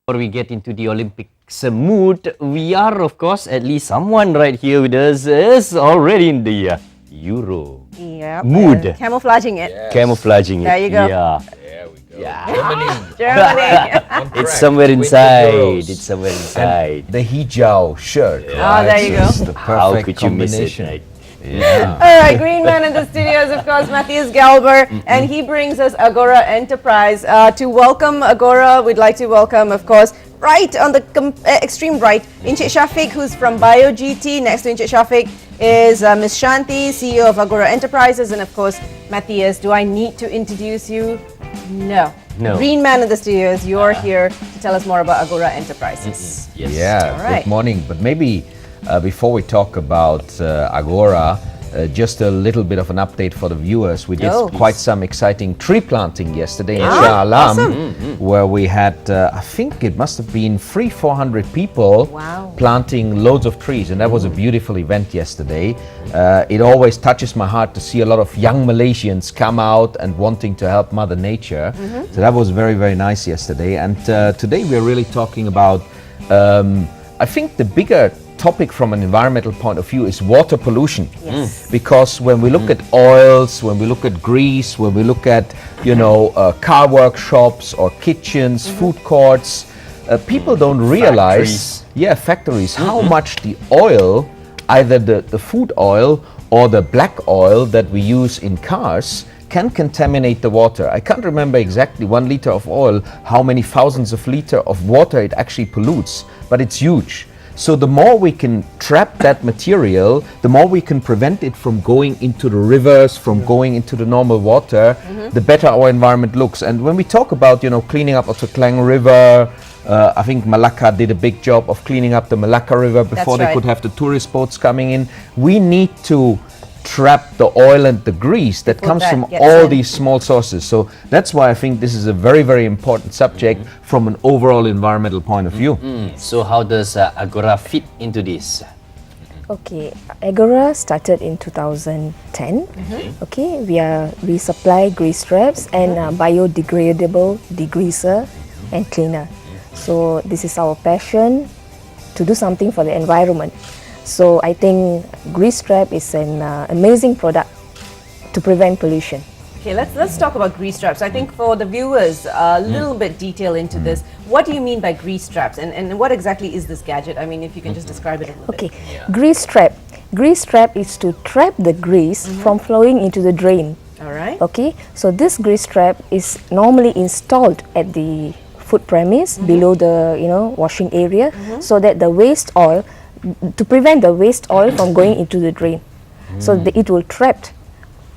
Before we get into the Olympics mood, we are, of course, at least someone right here with us is already in the Euro mood. Camouflaging it. Yes. Camouflaging it. There you go. Yeah. There we go. Yeah. Germany. On It's track somewhere to win the inside. Euros. It's somewhere inside. The hijau shirt. Oh, there you go. It's the How perfect could you miss it? combination. Right? Yeah. All right, Green Man in the studios, of course, Matthias Galber, and he brings us Agora Enterprise. To welcome Agora, we'd like to welcome, of course, right on the extreme right, Encik Shafiq, who's from BioGT. Next to Encik Shafiq is Ms. Shanti, CEO of Agora Enterprises, and of course, Matthias. Do I need to introduce you? No. No. Green Man in the studios, you're here to tell us more about Agora Enterprises. Yes. Yeah, All right. good morning. But maybe before we talk about Agora, just a little bit of an update for the viewers. We did Oh. quite some exciting tree planting yesterday in Ah, Shah Alam, awesome. where we had, I think it must have been 300-400 people Wow. planting loads of trees, and that was a beautiful event yesterday. It always touches my heart to see a lot of young Malaysians come out and wanting to help Mother Nature. So that was very, very nice yesterday. And today we're really talking about, I think the bigger topic from an environmental point of view is water pollution. Yes. Because when we look at oils, when we look at grease, when we look at, car workshops or kitchens, food courts, people don't realize, factories, how much the oil, either the food oil or the black oil that we use in cars, can contaminate the water. I can't remember exactly 1 liter of oil, how many thousands of liters of water it actually pollutes, but it's huge. So the more we can trap that material, the more we can prevent it from going into the rivers, from going into the normal water, the better our environment looks. And when we talk about, cleaning up of the Klang River, I think Malacca did a big job of cleaning up the Malacca River before That's they could right. have the tourist boats coming in. We need to trap the oil and the grease that Before comes that from gets all in. these small sources. So that's why I think this is a very, very important subject from an overall environmental point of view. So how does Agora fit into this? Okay, Agora started in 2010. Okay, we supply grease traps and biodegradable degreaser and cleaner. So this is our passion to do something for the environment. So I think grease trap is an amazing product to prevent pollution. Okay, let's talk about grease traps. I think for the viewers, a little bit detail into this. What do you mean by grease traps, and what exactly is this gadget? I mean, if you can just describe it a little Okay, bit. grease trap. Grease trap is to trap the grease from flowing into the drain. All right. Okay, so this grease trap is normally installed at the food premise below the washing area, so that the waste oil, to prevent the waste oil from going into the drain, so it will trap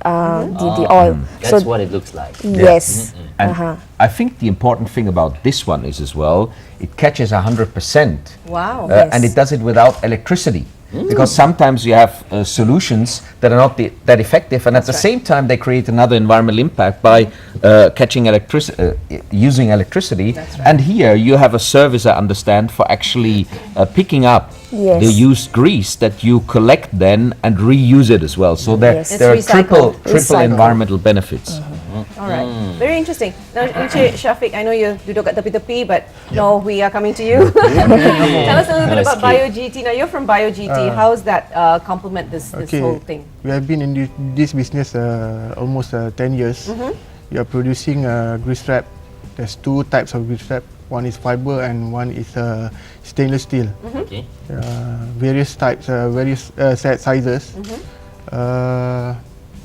the oil. That's what it looks like. Yes. And I think the important thing about this one is as well, it catches 100%. Wow. And it does it without electricity. Because sometimes you have solutions that are not that effective, and at the same time they create another environmental impact by using electricity. That's right. And here you have a service, I understand, for actually picking up Yes. the used grease that you collect then and reuse it as well. So there, Yes. there are It's recycled. triple Recycled. environmental benefits. All right. Very interesting. Now, Encik Shafiq, I know you duduk kat tepi-tepi, but no, we are coming to you. Tell us a little bit Nice about kid. BioGT. Now, you're from BioGT. How does that complement this whole thing? We have been in this business almost 10 years. We are producing grease trap. There's two types of grease trap. One is fiber and one is stainless steel. Okay. Various types, various set sizes.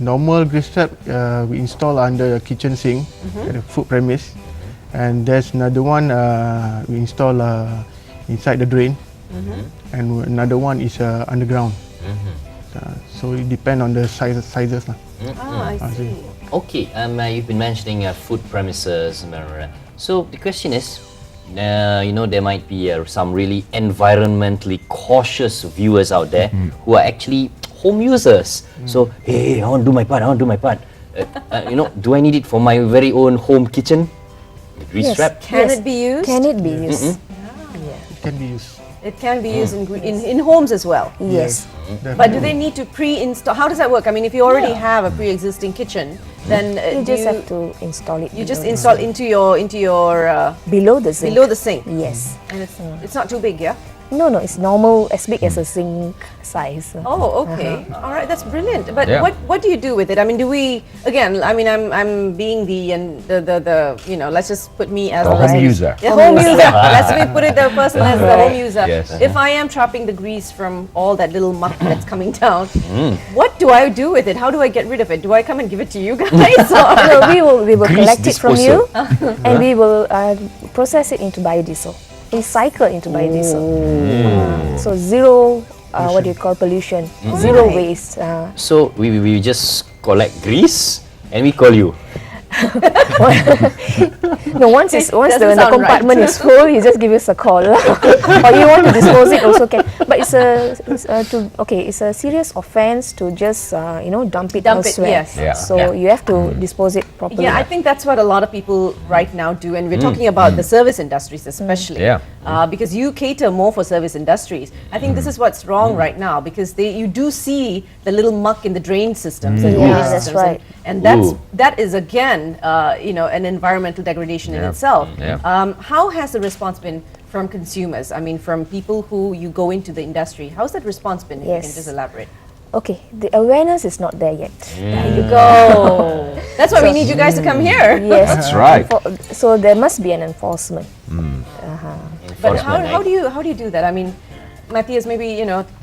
Normal grease trap we install under a kitchen sink at the food premise, and there's another one we install inside the drain, and another one is underground. So it depends on the sizes lah. I see. Okay, you've been mentioning food premises. So the question is, there might be some really environmentally cautious viewers out there who are actually home users. So, hey, I want to do my part. Do I need it for my very own home kitchen? The grease Yes. trap? Can it be used? Can it be used? It can be used. It can be used in homes as well. Yes. But do they need to pre-install? How does that work? I mean, if you already have a pre-existing kitchen, then You just have to install it. you just below. install into your below the sink. below the sink. Yes. And it's not too big, yeah. No, it's normal, as big as a sink size. Oh, okay. All right, that's brilliant. But Yeah. what do you do with it? I mean, do we again? I mean, I'm being the you know. Let's just put me as The the home person- user. The home user. Let's put it the person as the home user. Yes. If I am trapping the grease from all that little muck that's coming down, what do I do with it? How do I get rid of it? Do I come and give it to you guys? Or? No, we will Grease collect it from you, disposal. and we will process it into biodiesel, recycle into biodiesel. So zero, what do you call pollution? Zero Right. waste. So we just collect grease and we call you. No, once Doesn't the sound compartment is full, you just give us a call, or you want to dispose it also can. But it's a serious offence to just dump it Dump it, elsewhere. yes. Yeah. So you have to dispose it properly. Yeah, I think that's what a lot of people right now do, and we're talking about the service industries especially. Yeah. Because you cater more for service industries. I think this is what's wrong right now, because you do see the little muck in the drain systems and Yeah, drainage that's systems, right. and Ooh. that is again an environmental degradation in itself. Yeah. How has the response been from consumers? I mean, from people who you go into the industry. How's that response been? If you can Yes. just elaborate. Okay, the awareness is not there yet. There you go. That's why we need you guys to come here. Yes, That's right. So there must be an enforcement. But Enforcement, how do you do that? I mean, Matthias, maybe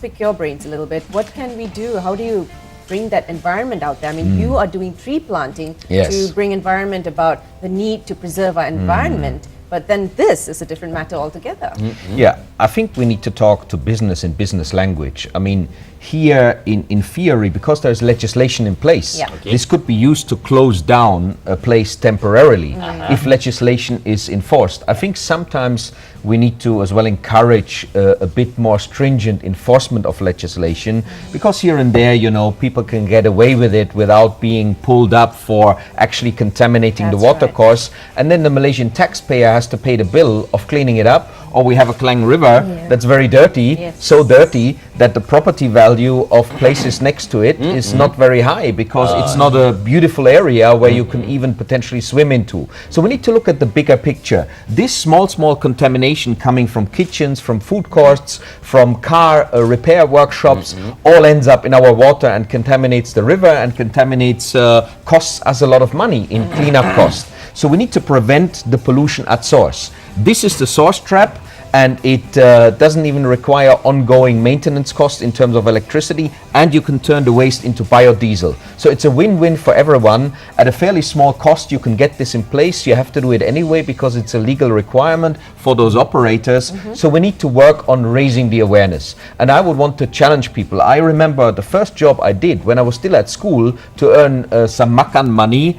pick your brains a little bit. What can we do? How do you bring that environment out there? I mean, you are doing tree planting Yes. to bring environment about the need to preserve our environment. But then this is a different matter altogether. Yeah, I think we need to talk to business in business language. I mean, here in theory, because there's legislation in place, Yeah. Okay. this could be used to close down a place temporarily if legislation is enforced. I think sometimes we need to as well encourage a bit more stringent enforcement of legislation, because here and there, people can get away with it without being pulled up for actually contaminating the That's water right. course, and then the Malaysian taxpayer has to pay the bill of cleaning it up. Or we have a Klang River that's very dirty, Yes. so dirty that the property value of places next to it is not very high, because it's not a beautiful area where you can even potentially swim into. So we need to look at the bigger picture. This small contamination coming from kitchens, from food courts, from car repair workshops, all ends up in our water and contaminates the river and contaminates, costs us a lot of money in cleanup costs. So we need to prevent the pollution at source. This is the source trap, and it doesn't even require ongoing maintenance costs in terms of electricity, and you can turn the waste into biodiesel. So it's a win-win for everyone. At a fairly small cost, you can get this in place. You have to do it anyway because it's a legal requirement for those operators. So we need to work on raising the awareness. And I would want to challenge people. I remember the first job I did when I was still at school to earn some makan money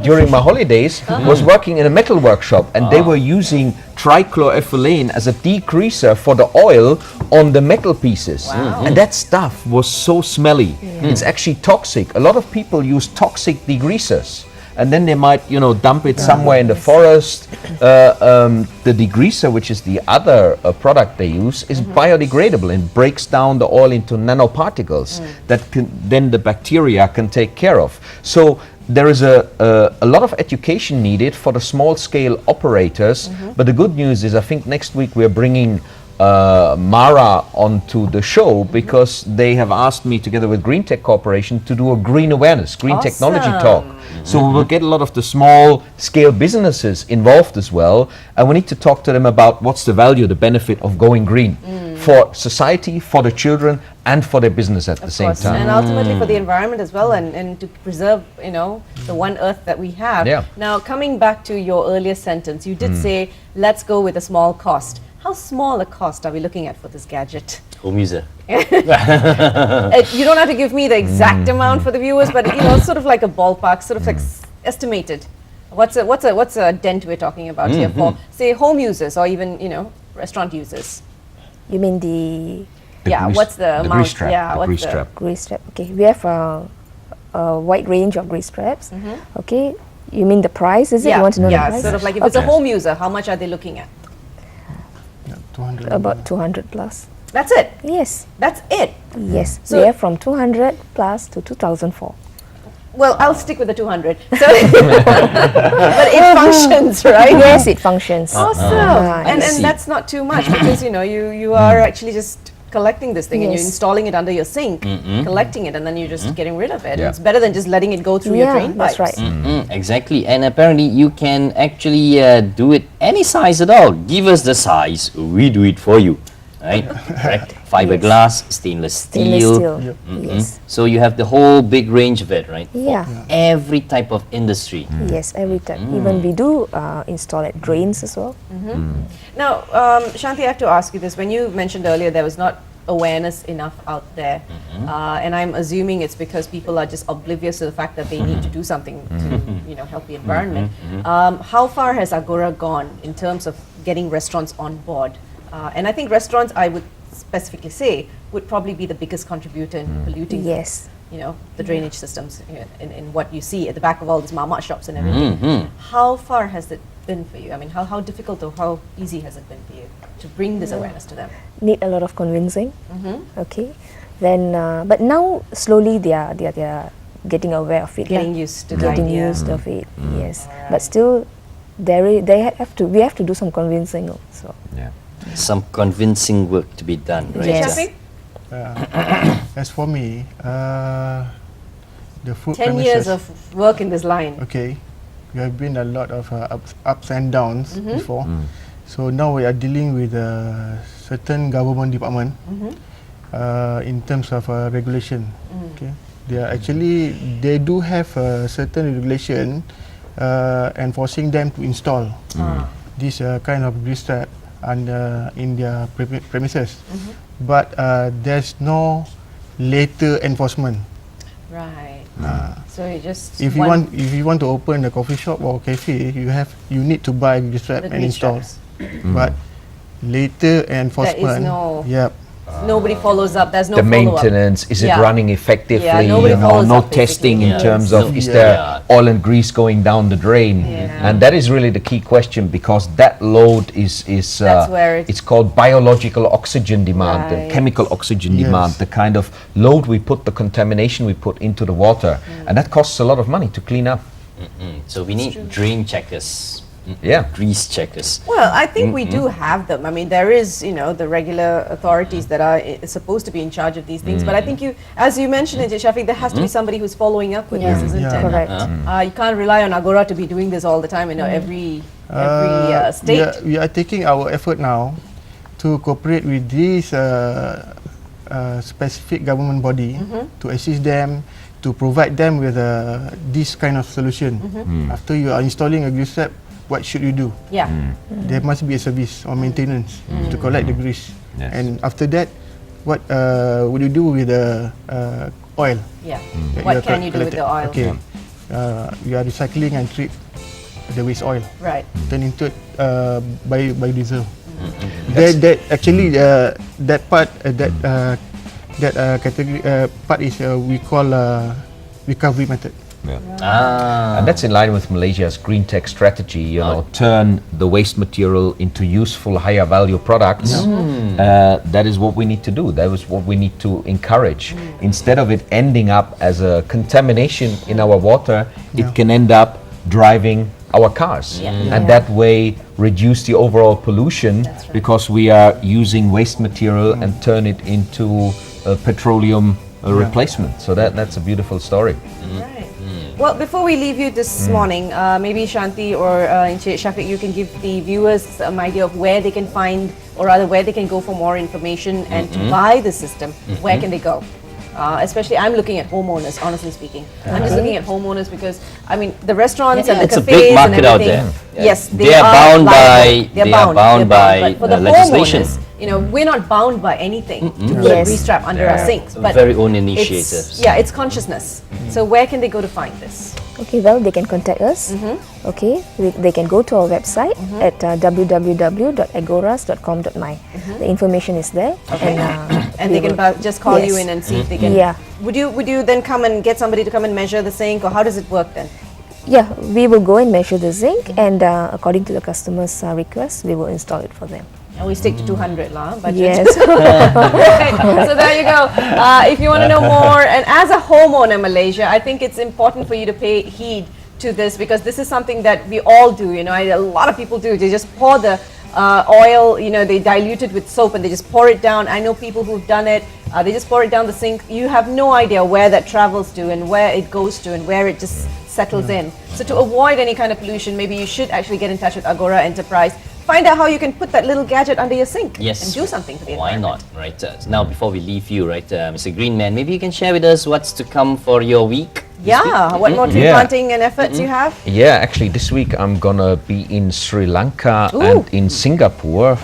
during my holidays was working in a metal workshop, and they were using trichloroethylene as a degreaser for the oil on the metal pieces. And that stuff was so smelly. It's actually toxic. A lot of people use toxic degreasers, and then they might dump it somewhere in the forest. The degreaser, which is the other product they use, is biodegradable and breaks down the oil into nanoparticles that then the bacteria can take care of. So there is a lot of education needed for the small scale operators, but the good news is I think next week we're bringing Mara onto the show, because they have asked me together with Green Tech Corporation to do a green awareness, green technology talk. So we will get a lot of the small scale businesses involved as well, and we need to talk to them about what's the value, the benefit of going green for society, for the children, and for their business at the same Of course, time. and ultimately for the environment as well, and to preserve, the one earth that we have. Yeah. Now, coming back to your earlier sentence, you did say, let's go with a small cost. How small a cost are we looking at for this gadget? Home user. You don't have to give me the exact amount for the viewers, but sort of like a ballpark, sort of like estimated. What's a dent we're talking about here for, say, home users or even restaurant users? You mean the What's the amount? grease trap, Yeah, the what's grease the- trap. grease trap? Okay, we have a wide range of grease traps. Okay, you mean the price? Is it? You want to know the price? sort of like if it's a home user, how much are they looking at? 200. About 200 plus. That's it. Yes, That's it. yes. So- We are from 200 plus to 2004. Well, I'll stick with the 200. So but it functions, right? Yes, it functions. Awesome. I And see. that's not too much because you are actually just collecting this thing and you're Yes. installing it under your sink, collecting it, and then you're just getting rid of it. Yeah. It's better than just letting it go through your Yeah, drain that's pipes. right. Exactly, and apparently you can actually do it any size at all. Give us the size, we do it for you, right? Correct. Fiberglass, stainless Stainless steel. steel. Yep. Yes. So you have the whole big range of it, right? Yeah. Every type of industry. Yes, every time. Even we do install at drains as well. Now, Shanti, I have to ask you this. When you mentioned earlier there was not awareness enough out there, and I'm assuming it's because people are just oblivious to the fact that they need to do something to help the environment. How far has Agora gone in terms of getting restaurants on board? And I think restaurants, I would specifically say, would probably be the biggest contributor in polluting Yes. the drainage systems in what you see at the back of all these mama shops and everything. How far has it been for you? I mean, how difficult or how easy has it been for you to bring this awareness to them? Need a lot of convincing. Okay. Then, but now slowly they are getting aware of it. Getting lah. used to the Getting idea. used of it. Yes. But still, we have to do some convincing also. Yeah. Some convincing work to be done, right? Yes. Shafiq, As for me, the food 10 premises. years of work in this line. Okay, we have been a lot of ups and downs before. So now we are dealing with certain government department in terms of regulation. Okay, they do have a certain regulation enforcing them to install this kind of grease trap in their premises, but there's no later enforcement. Right. So you just If you want to open a coffee shop or cafe, you need to buy grease trap the and grease install. traps. But later enforcement, no- yep, Nobody follows up. There's no The follow-up. maintenance, is it Yeah. running effectively? Yeah, nobody follows no up, basically. testing in Yeah. terms of is Yeah. there oil and grease going down the drain? Yeah. And that is really the key question, because that load is That's where it's called biological oxygen demand and Right. chemical oxygen Yes. demand, the kind of load we put, the contamination we put into the water, and that costs a lot of money to clean up. So we need drain checkers. Yeah. Grease checkers. Well, I think we do have them. I mean, there is, the regular authorities that are supposed to be in charge of these things. But I think as you mentioned, Shafiq, there has to be somebody who's following up with Yeah. this, isn't Yeah. it? Correct. You can't rely on Agora to be doing this all the time. Every state. we are taking our effort now to cooperate with this specific government body to assist them, to provide them with this kind of solution. After you are installing a grease trap, what should you do? Yeah. There must be a service or maintenance to collect the grease. Yes. And after that, what would you do with the oil? Yeah. that What you can you do with collected? the oil? Okay, you are recycling and treat the waste oil, Right. turn into biodiesel. That actually that part that category part is we call recovery method. And that's in line with Malaysia's green tech strategy, turn the waste material into useful, higher value products. That is what we need to do. That is what we need to encourage. Instead of it ending up as a contamination in our water, it can end up driving our cars. And that way reduce the overall pollution, because we are using waste material and turn it into petroleum replacement. So that's a beautiful story. Right. Well, before we leave you this morning, maybe Shanti or Encik Shafiq, you can give the viewers some idea of where they can find, or rather where they can go for more information and to buy the system. Where can they go? Especially, I'm looking at homeowners, honestly speaking. I'm just looking at homeowners because, I mean, the restaurants and the It's a cafes big market and out everything. there. Yes, They are bound liable. by- They're they are bound by, But for the legislation. homeowners, we're not bound by anything to put a Yes. grease trap under our sinks. But Very own it's, initiatives. it's consciousness. So where can they go to find this? Okay, well, they can contact us. Okay, they can go to our website at www.agoras.com.my. The information is there. Okay. And we they can will- just call you Yes. in and see if they can. Yeah. Would you then come and get somebody to come and measure the sink, or how does it work then? Yeah, we will go and measure the zinc, and according to the customer's request, we will install it for them. And we stick to 200 lah, budget. Yes. Right. So there you go. If you want to know more, and as a homeowner, Malaysia, I think it's important for you to pay heed to this, because this is something that we all do. You know, a lot of people do. They just pour the oil. You know, they dilute it with soap and they just pour it down. I know people who've done it. They just pour it down the sink. You have no idea where that travels to and where it goes to and where it just settles in. So to avoid any kind of pollution, maybe you should actually get in touch with Agora Enterprise. Find out how you can put that little gadget under your sink and do something for the Why environment. not, right? So now, before we leave you, right, Mr. Greenman, maybe you can share with us what's to come for your week. Yeah, what more tree planting and efforts you have? Yeah, actually, this week I'm gonna be in Sri Lanka and in Singapore.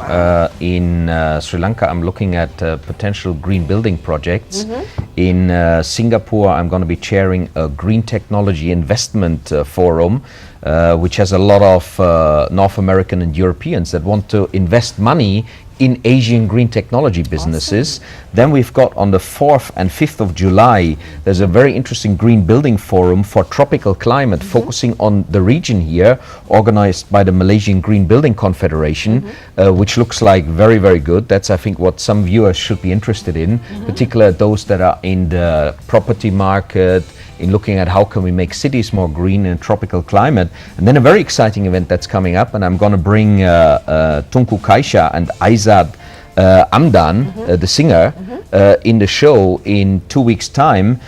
In Sri Lanka, I'm looking at potential green building projects. In Singapore, I'm gonna be chairing a green technology investment forum, which has a lot of North American and Europeans that want to invest money in Asian green technology businesses. Then we've got on the 4th and 5th of July, there's a very interesting green building forum for tropical climate, focusing on the region here, organized by the Malaysian Green Building Confederation, which looks like very, very good. That's, I think, what some viewers should be interested in, particularly those that are in the property market, in looking at how can we make cities more green in a tropical climate. And then a very exciting event that's coming up, and I'm going to bring Tunku Kaisha and Aizad Amdan, the singer, in the show in 2 weeks' time,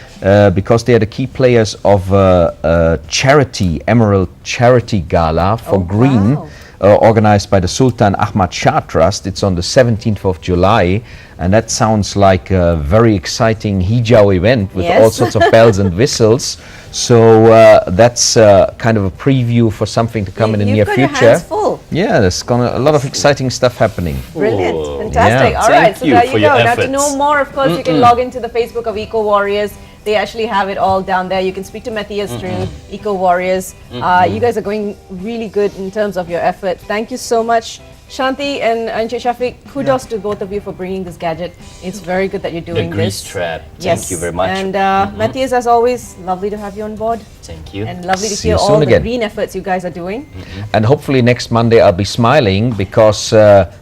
because they are the key players of a charity, Emerald Charity Gala for Green, organized by the Sultan Ahmad Shah Trust. It's on the 17th of July, and that sounds like a very exciting hijau event with all sorts of bells and whistles. So that's kind of a preview for something to come in the near future. You've got your hands full. Yeah, there's a lot of exciting stuff happening. Brilliant, Oh. fantastic. Yeah. All right, so there for you your go. Now to efforts. know more, of course, you can log into the Facebook of Eco Warriors. They actually have it all down there. You can speak to Matthias through Eco Warriors. You guys are going really good in terms of your effort. Thank you so much, Shanti and Encik Shafiq. Kudos to both of you for bringing this gadget. It's very good that you're The doing grease this. trap. Thank you very much. And Matthias, as always, lovely to have you on board. Thank you. And lovely to See hear you all soon the again. green efforts you guys are doing. And hopefully next Monday I'll be smiling, because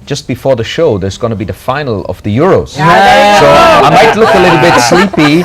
just before the show there's going to be the final of the Euros. There you So go. I might look a little bit sleepy.